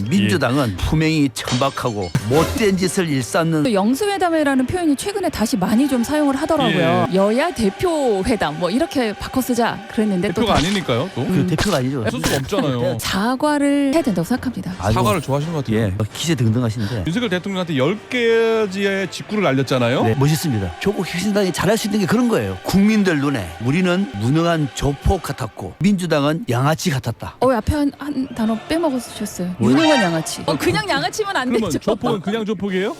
민주당은 분명히 천박하고 못된 짓을 일삼는 또 영수회담이라는 표현이 최근에 다시 많이 좀 사용을 하더라고요. 여야 대표 회담 뭐 이렇게 바꿔 쓰자 그랬는데 대표가 아니니까요. 또 그 대표가 아니죠. 쓸 수가 없잖아요. 사과를 해야 된다고 생각합니다. 사과를 좋아하시는 것 같아요. 예, 기세등등하신데. 윤석열 대통령한테 10개지의 직구를 날렸잖아요. 네, 멋있습니다. 조국 혁신당이 잘할 수 있는 게 그런 거예요. 국민들 눈에 우리는 무능한 조폭 같았고 민주당은 양아치 같았다. 앞에 한 단어 빼먹으셨어요. 뭐요? 유능한 양아치. 그냥 양아치면 안 그러면 되죠. 조폭은 그냥 조폭이에요?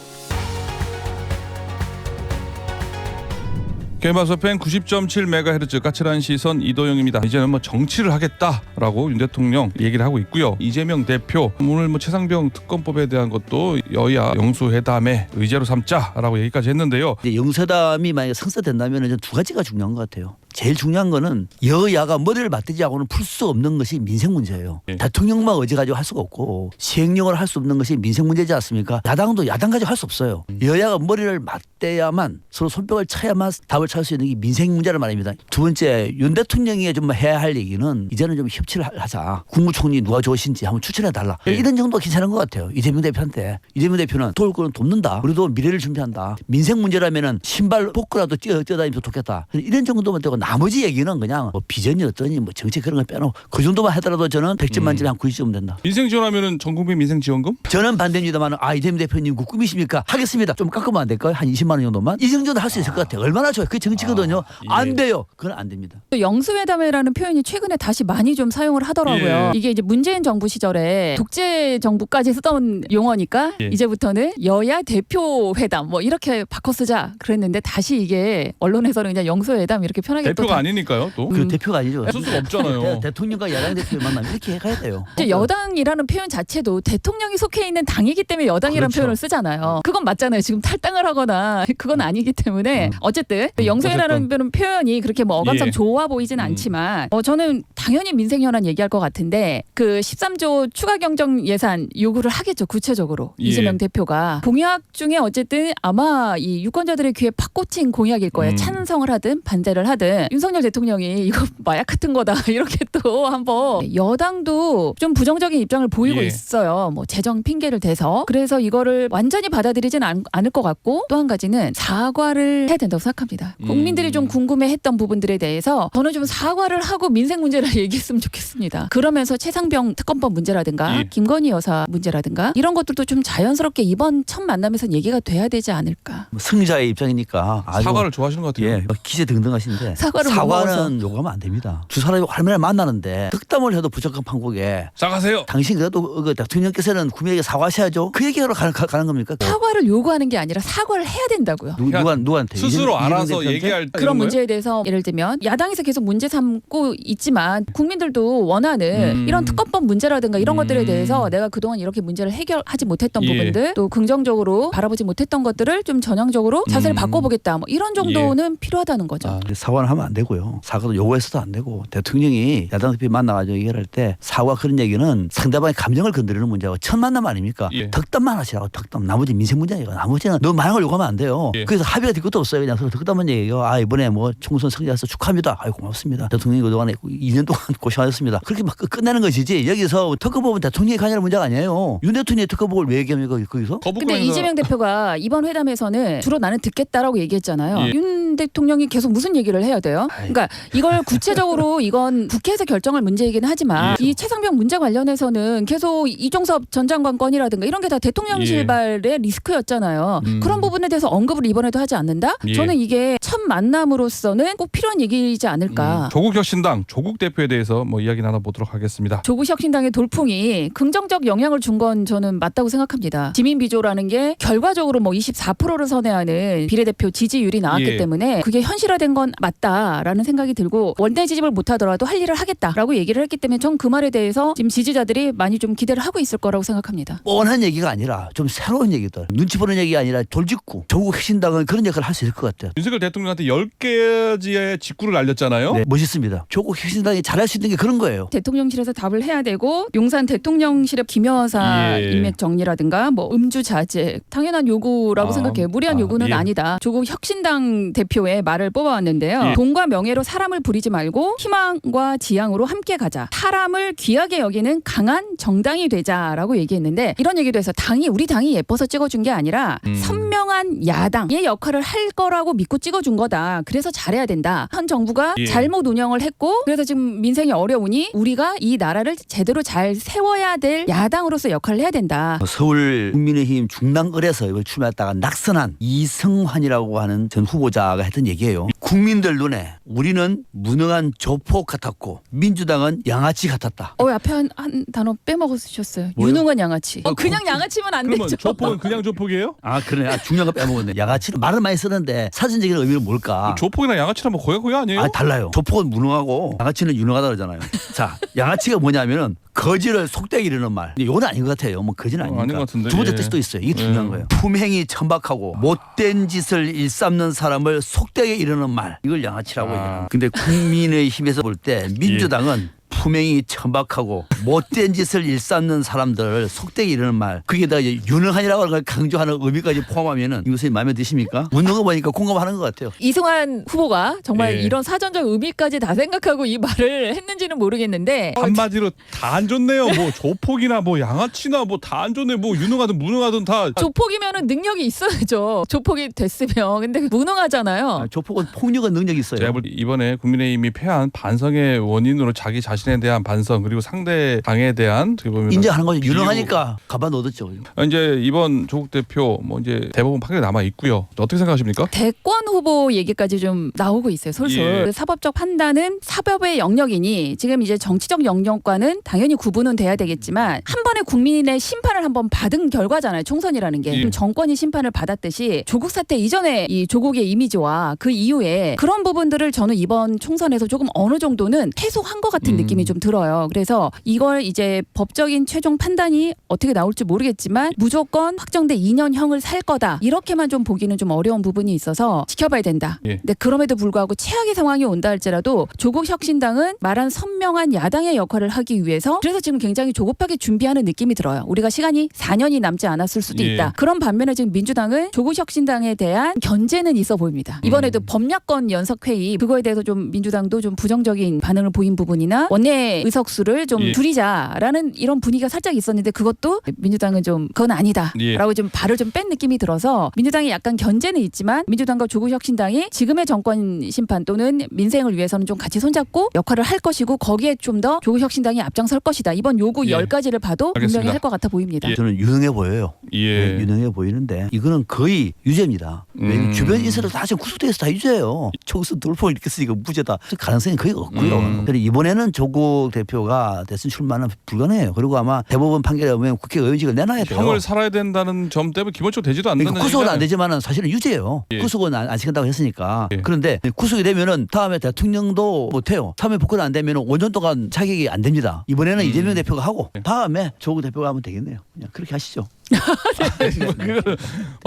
개마서팬 90.7MHz 까칠한 시선 이도영입니다. 이제는 뭐 정치를 하겠다라고 윤 대통령 얘기를 하고 있고요. 이재명 대표 오늘 뭐 최상병 특검법에 대한 것도 여야 영수회담의 의제로 삼자라고 얘기까지 했는데요. 이제 영수회담이 만약에 성사된다면 두 가지가 중요한 것 같아요. 제일 중요한 거는 여야가 머리를 맞대지 하고는 풀 수 없는 것이 민생 문제예요. 예. 대통령만 의지 가지고 할 수가 없고 시행령을 할 수 없는 것이 민생 문제지 않습니까? 야당도 야당 가지고 할 수 없어요. 여야가 머리를 맞대야만 서로 손뼉을 쳐야만 답을 찾을 수 있는 게 민생 문제란 말입니다. 두 번째, 윤 대통령이 좀 해야 할 얘기는 이제는 좀 협치를 하자. 국무총리 누가 좋으신지 한번 추천해달라. 예. 이런 정도 괜찮은 것 같아요. 이재명 대표한테. 이재명 대표는 도울 거는 돕는다. 우리도 미래를 준비한다. 민생 문제라면은 신발 벗고라도 뛰어다니면서 좋겠다. 이런 정도만 되고 나머지 얘기는 그냥 뭐 비전이 어떠니 뭐 정책 그런 거 빼놓고 그 정도만 하더라도 저는 100점 만점에 한 90점 된다. 민생 지원하면은 전국민 민생 지원금? 저는 반대입니다만 이재명 대표님 그 꿈이십니까? 하겠습니다. 좀 깎으면 안 될까요? 한 20만 원 정도만? 이 정도는 할 수 있을 것 같아요. 얼마나 좋아요. 그게 정치거든요. 예. 안 돼요. 그건 안 됩니다. 또 영수회담이라는 표현이 최근에 다시 많이 좀 사용을 하더라고요. 예. 이게 이제 문재인 정부 시절에 독재 정부까지 쓰던 용어니까 예. 이제부터는 여야 대표 회담 뭐 이렇게 바꿔 쓰자 그랬는데 다시 이게 언론에서는 그냥 영수회담 이렇게 편하게 대표가 아니니까요. 또 그 대표가 아니죠. 쓸 수가 없잖아요. 대통령과 야당 대표 만나면 이렇게 해가야 돼요. 이제 여당이라는 표현 자체도 대통령이 속해 있는 당이기 때문에 여당이라는 그렇죠. 표현을 쓰잖아요. 그건 맞잖아요. 지금 탈당을 하거나 그건 아니기 때문에 어쨌든 영수회담이라는 표현이 그렇게 뭐 어감상 예. 좋아 보이진 않지만 저는 당연히 민생 현안 얘기할 것 같은데 그 13조 추가 경정 예산 요구를 하겠죠. 구체적으로 예. 이재명 대표가 공약 중에 어쨌든 아마 이 유권자들의 귀에 팍 꽂힌 공약일 거예요. 찬성을 하든 반대를 하든 윤석열 대통령이 이거 마약 같은 거다 이렇게 또 한번 여당도 좀 부정적인 입장을 보이고 예. 있어요. 뭐 재정 핑계를 대서 그래서 이거를 완전히 받아들이진 않을 것 같고 또 한 가지는 사과를 해야 된다고 생각합니다. 국민들이 좀 궁금해했던 부분들에 대해서 저는 좀 사과를 하고 민생 문제를 얘기했으면 좋겠습니다. 그러면서 최상병 특검법 문제라든가 예. 김건희 여사 문제라든가 이런 것들도 좀 자연스럽게 이번 첫 만남에서 얘기가 돼야 되지 않을까. 뭐 승자의 입장이니까 아주 사과를 좋아하시는 것 같아요. 예, 기세등등하신데 사과를 못 먹어서. 사과는 요구하면 안 됩니다. 두 사람이 얼마나 만나는데 덕담을 해도 부적합 판국에 사과하세요. 당신 그래도 그 대통령께서는 국민에게 사과하셔야죠. 그 얘기하러 가는 겁니까? 사과를 요구하는 게 아니라 사과를 해야 된다고요. 누구한테? 스스로 이재명 알아서 대표한테? 얘기할 그런 이런 거예요? 문제에 대해서 예를 들면 야당에서 계속 문제 삼고 있지만 국민들도 원하는 이런 특검법 문제라든가 이런 것들에 대해서 내가 그동안 이렇게 문제를 해결하지 못했던 예. 부분들 또 긍정적으로 바라보지 못했던 것들을 좀 전향적으로 자세를 바꿔보겠다 뭐 이런 정도는 필요하다는 거죠. 사과는 하면 안 되고요. 사과도 요구해서도 안 되고 대통령이 야당 대표 만나가지고 얘기를 할 때 사과 그런 얘기는 상대방의 감정을 건드리는 문제고 첫 만남 아닙니까? 예. 덕담만 하시라고 덕담. 나머지 민생 문제니까 나머지는 너무 많은 걸 요구하면 안 돼요. 예. 그래서 합의가 될 것도 없어요. 그냥 서로 덕담만 얘기해요. 이번에 뭐 총선 승리해서 축하합니다. 고맙습니다. 대통령이 그동안에 2년 동안 고생하셨습니다. 그렇게 막 끝내는 것이지 여기서 특검법은 대통령이 관여할 문제가 아니에요. 윤 대통령이 특검법을 왜 얘기합니까 거기서? 근데 이재명 대표가 이번 회담에서는 주로 나는 듣겠다라고 얘기했잖아요. 예. 윤 대통령이 계속 무슨 얘기를 해야 돼요? 그러니까 이걸 구체적으로 이건 국회에서 결정할 문제이긴 하지만 이 최상병 문제 관련해서는 계속 이종섭 전 장관 건이라든가 이런 게 다 대통령실발의 리스크였잖아요. 그런 부분에 대해서 언급을 이번에도 하지 않는다? 예. 저는 이게 첫 만남으로서는 꼭 필요한 얘기이지 않을까. 조국 혁신당 조국 대표에 대해서 뭐 이야기 나눠보도록 하겠습니다. 조국 혁신당의 돌풍이 긍정적 영향을 준 건 저는 맞다고 생각합니다. 지민비조라는 게 결과적으로 뭐 24%를 선회하는 비례대표 지지율이 나왔기 예. 때문에 그게 현실화된 건 맞다라는 생각이 들고 원내 지집을 못하더라도 할 일을 하겠다라고 얘기를 했기 때문에 전 그 말에 대해서 지금 지지자들이 많이 좀 기대를 하고 있을 거라고 생각합니다. 뻔한 얘기가 아니라 좀 새로운 얘기들. 눈치 보는 얘기가 아니라 돌직구. 조국 혁신당은 그런 역할을 할 수 있을 것 같아요. 윤석열 대통령한테 10개지의 직구를 날렸잖아요. 네, 멋있습니다. 조국 혁신당이 잘할 수 있는 게 그런 거예요. 대통령실에서 답을 해야 되고 용산 대통령실의 김여사 예. 인맥 정리라든가 뭐 음주 자제 당연한 요구라고 생각해요. 무리한 요구는 예. 아니다. 조국 혁신당 대표의 말을 뽑아왔는데요. 예. 돈과 명예로 사람을 부리지 말고 희망과 지향으로 함께 가자. 사람을 귀하게 여기는 강한 정당이 되자라고 얘기했는데 이런 얘기도 해서 우리 당이 예뻐서 찍어준 게 아니라 선명한 야당의 역할을 할 거라고 믿고 찍어준 거다. 그래서 잘해야 된다. 현 정부가 예. 잘못 운영을 했고 그래서 지금 민생이 어려우니 우리가 이 나라를 제대로 잘 세워야 될 야당으로서 역할을 해야 된다. 서울 국민의힘 중랑을에서 이걸 출마했다가 낙선한 이성환이라고 하는 전 후보자가 했던 얘기예요. 국민들 눈에 우리는 무능한 조폭 같았고 민주당은 양아치 같았다. 앞에 한 단어 빼먹으셨어요. 뭐요? 유능한 양아치. 그냥 양아치면 안 그러면 되죠. 조폭은 그냥 조폭이에요? 아 그러네. 중요한 거 빼먹었네. 양아치는 말을 많이 쓰는데 사전적인 의미는 뭘까? 조폭이나 양아치랑 뭐 거의 아니에요? 달라요. 조폭은 무능하고 양아치는 유능하다 그러잖아요. 자, 양아치가 뭐냐면은 거지를 속되게 이르는 말. 이건 아닌 것 같아요. 뭐 거지는 아니니까. 아닌 것 같은데. 두 번째 예. 뜻도 있어요. 이게 중요한 거예요. 품행이 천박하고 못된 짓을 일삼는 사람을 속되게 이르는 말. 이걸 양아치라고 얘기해요. 근데 국민의힘에서 볼 때 민주당은 품행이 천박하고 못된 짓을 일삼는 사람들을 속되게 이르는 말. 거기에다가 유능한이라고 하는 걸 강조하는 의미까지 포함하면은 이것이 마음에 드십니까? 묻는 거 보니까 공감하는 것 같아요. 이승환 후보가 정말 예. 이런 사전적 의미까지 다 생각하고 이 말을 했는지는 모르겠는데 한마디로 다 안 좋네요. 뭐 조폭이나 뭐 양아치나 뭐 다 안 좋네. 뭐 유능하든 무능하든 다. 조폭이면은 능력이 있어야죠. 조폭이 됐으면. 근데 무능하잖아요. 조폭은 폭력은 능력이 있어요. 제가 볼 때 이번에 국민의힘이 패한 반성의 원인으로 자기 자신에 대한 반성 그리고 상대 당에 대한 어떻게 보면 인정하는 거죠. 유능하니까 가만 얻었죠. 이제 이번 조국 대표 뭐 이제 대법원 판결이 남아 있고요. 어떻게 생각하십니까? 대권 후보 얘기까지 좀 나오고 있어요. 솔솔. 예. 사법적 판단은 사법의 영역이니 지금 이제 정치적 영역과는 당연히 구분은 돼야 되겠지만 한 번에 국민의 심판을 한번 받은 결과잖아요. 총선이라는 게. 예. 그럼 정권이 심판을 받았듯이 조국 사태 이전에 이 조국의 이미지와 그 이후에 그런 부분들을 저는 이번 총선에서 조금 어느 정도는 해소한 것 같은 느낌이 좀 들어요. 그래서 이걸 이제 법적인 최종 판단이 어떻게 나올지 모르겠지만 무조건 확정돼 2년형을 살 거다. 이렇게만 좀 보기는 좀 어려운 부분이 있어서 지켜봐야 된다. 예. 근데 그럼에도 불구하고 최악의 상황이 온다 할지라도 조국 혁신당은 말한 선명한 야당의 역할을 하기 위해서 그래서 지금 굉장히 조급하게 준비하는 느낌이 들어요. 우리가 시간이 4년이 남지 않았을 수도 예. 있다. 그런 반면에 지금 민주당은 조국 혁신당에 대한 견제는 있어 보입니다. 이번에도 법야권 연석회의 그거에 대해서 좀 민주당도 좀 부정적인 반응을 보인 부분이나 원내 의석수를 좀 예. 줄이자라는 이런 분위기가 살짝 있었는데 그것도 민주당은 좀 그건 아니다라고 예. 좀 발을 좀 뺀 느낌이 들어서 민주당이 약간 견제는 있지만 민주당과 조국혁신당이 지금의 정권 심판 또는 민생을 위해서는 좀 같이 손잡고 역할을 할 것이고 거기에 좀 더 조국혁신당이 앞장설 것이다. 이번 요구 예. 10가지를 봐도 알겠습니다. 분명히 할 것 같아 보입니다. 예. 저는 유능해 보여요. 예. 네, 유능해 보이는데 이거는 거의 유죄입니다. 왜냐면 주변 인사들 다 지금 구속돼서 다 유죄예요. 초기수 돌풍을 일으켰으니까 무죄다. 가능성이 거의 없고요. 그래서 이번에는 조국 대표가 대선 출마는 불가능해요. 그리고 아마 대법원 판결에 오면 국회의원직을 내놔야 돼요. 형을 살아야 된다는 점 때문에 기본적으로 되지도 않는 그러니까 구속은 안 되지만은 사실은 유죄예요. 예. 구속은 안 시킨다고 했으니까. 예. 그런데 구속이 되면은 다음에 대통령도 못해요. 다음에 복권 안 되면은 5년 동안 자격이 안 됩니다. 이번에는 이재명 대표가 하고 다음에 조국 대표가 하면 되겠네요. 그냥 그렇게 하시죠.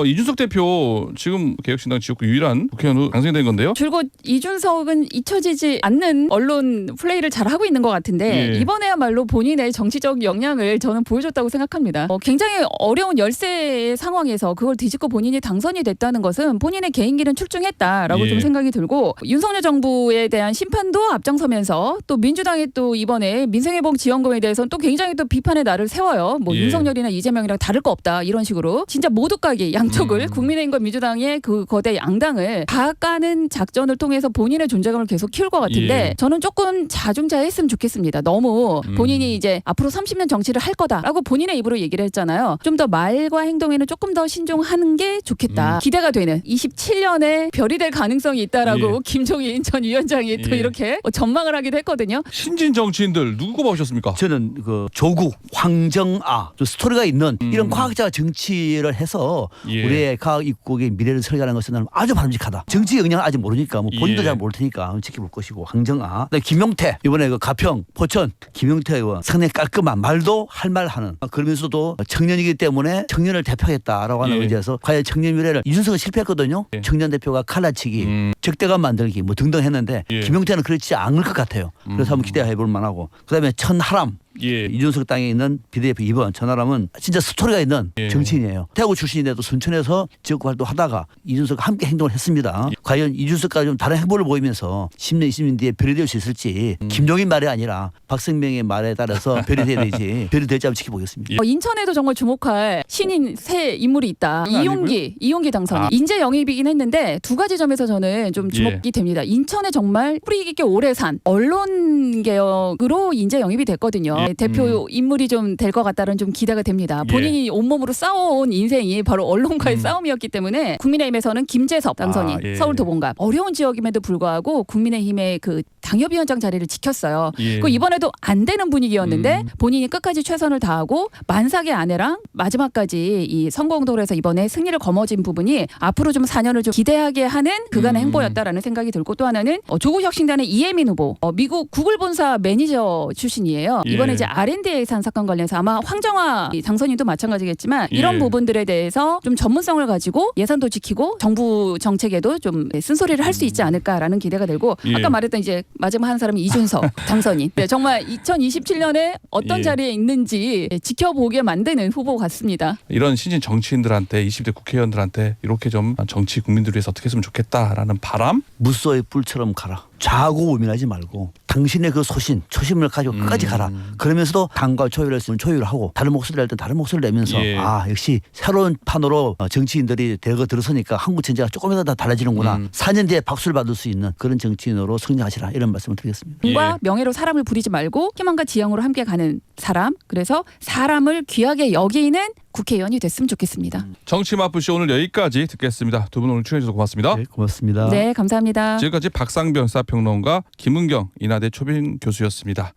이준석 대표 지금 개혁신당 지역구 유일한 국회의원으로 당선된 건데요. 줄곧 이준석은 잊혀지지 않는 언론 플레이를 잘 하고 있는 것 같은데 예. 이번에야말로 본인의 정치적 역량을 저는 보여줬다고 생각합니다. 굉장히 어려운 열세의 상황에서 그걸 뒤집고 본인이 당선이 됐다는 것은 본인의 개인기는 출중했다라고 예. 좀 생각이 들고 윤석열 정부에 대한 심판도 앞장서면서 또 민주당이 또 이번에 민생회복 지원금에 대해서는 또 굉장히 또 비판의 날을 세워요. 뭐 예. 윤석열이나 이재명이랑 다를 거 없다 이런 식으로 진짜 모두 까기 양쪽을 국민의힘과 민주당의 그 거대 양당을 다 까는 작전을 통해서 본인의 존재감을 계속 키울 것 같은데 예. 저는 조금 자중자애했으면 좋겠습니다. 너무 본인이 이제 앞으로 30년 정치를 할 거다라고 본인의 입으로 얘기를 했잖아요. 좀 더 말과 행동에는 조금 더 신중하는 게 좋겠다. 기대가 되는 27년에 별이 될 가능성이 있다라고 예. 김종인 전 위원장이 또 예. 이렇게 전망을 하기도 했거든요. 신진 정치인들 누구 꼽아오셨습니까? 저는 그 조국, 황정아 좀 스토리가 있는 이런 과학자가 정치를 해서 예. 우리의 과학 입국의 미래를 설계하는 것은 나는 아주 바람직하다. 정치 영향을 아직 모르니까 뭐 본인도 예. 잘 모를 테니까 지켜볼 것이고 황정아, 그다음에 김용태 이번에 그 가평, 포천 김용태 의원 상당히 깔끔한 말도 할 말하는 그러면서도 청년이기 때문에 청년을 대표하겠다라고 하는 예. 의지에서 과연 청년 미래를 이준석은 실패했거든요. 예. 청년 대표가 칼라치기, 적대감 만들기 뭐 등등 했는데 예. 김용태는 그렇지 않을 것 같아요. 그래서 한번 기대해 볼 만하고 그다음에 천하람 예. 이준석 땅에 있는 비대표 2번 전화람은 진짜 스토리가 있는 예. 정치인이에요. 대구 출신인데도 순천에서 지역 활동하다가 이준석과 함께 행동을 했습니다. 과연 이준석과 좀 다른 행보를 보이면서 10년, 20년 뒤에 별이 될 수 있을지 김종인 말이 아니라 박성명의 말에 따라서 별이 돼야 되지 별이 될지 한번 지켜보겠습니다. 인천에도 정말 주목할 신인 새 인물이 있다. 아니고요? 이용기 당선인. 인재 영입이긴 했는데 두 가지 점에서 저는 좀 주목이 됩니다. 인천에 정말 뿌리 깊게 오래 산 언론 개혁으로 인재 영입이 됐거든요. 예. 대표 인물이 좀 될 것 같다는 좀 기대가 됩니다. 본인이 온몸으로 싸워온 인생이 바로 언론과의 싸움이었기 때문에 국민의힘에서는 김재섭 당선인 예. 서울 도봉갑 어려운 지역임에도 불구하고 국민의힘의 그 당협위원장 자리를 지켰어요. 예. 그 이번에도 안 되는 분위기였는데 본인이 끝까지 최선을 다하고 만삭의 아내랑 마지막까지 이 선거운동을 해서 이번에 승리를 거머쥔 부분이 앞으로 좀 4년을 좀 기대하게 하는 그간의 행보였다라는 생각이 들고 또 하나는 조국혁신단의 이혜민 후보 미국 구글 본사 매니저 출신이에요. 예. 이번에 이제 R&D 예산 사건 관련해서 아마 황정화 당선인도 마찬가지겠지만 이런 예. 부분들에 대해서 좀 전문성을 가지고 예산도 지키고 정부 정책에도 좀 쓴소리를 할 수 있지 않을까라는 기대가 들고 예. 아까 말했던 이제 마지막 한 사람은 이준석 당선인. 네, 정말 2027년에 어떤 예. 자리에 있는지 지켜보게 만드는 후보 같습니다. 이런 신진 정치인들한테 20대 국회의원들한테 이렇게 좀 정치 국민들 위해서 어떻게 했으면 좋겠다라는 바람. 무쏘의 뿔처럼 가라. 좌고 우민하지 말고 당신의 그 소신, 초심을 가지고 끝까지 가라. 그러면서도 당과 조율할 수 있는 조율을 하고 다른 목소리를 할 때 다른 목소리를 내면서 예. 아 역시 새로운 판으로 정치인들이 대거 들어서니까 한국 전제가 조금이라도 다 달라지는구나. 4년 뒤에 박수를 받을 수 있는 그런 정치인으로 성장하시라 이런 말씀을 드리겠습니다. 돈과 예. 명예로 사람을 부리지 말고 희망과 지향으로 함께 가는 사람. 그래서 사람을 귀하게 여기는 국회의원이 됐으면 좋겠습니다. 정치 마프쇼 오늘 여기까지 듣겠습니다. 두 분 오늘 출연해 주셔서 고맙습니다. 네, 고맙습니다. 네, 감사합니다. 지금까지 박상변 사평론가 김은경 인하대 초빙 교수였습니다.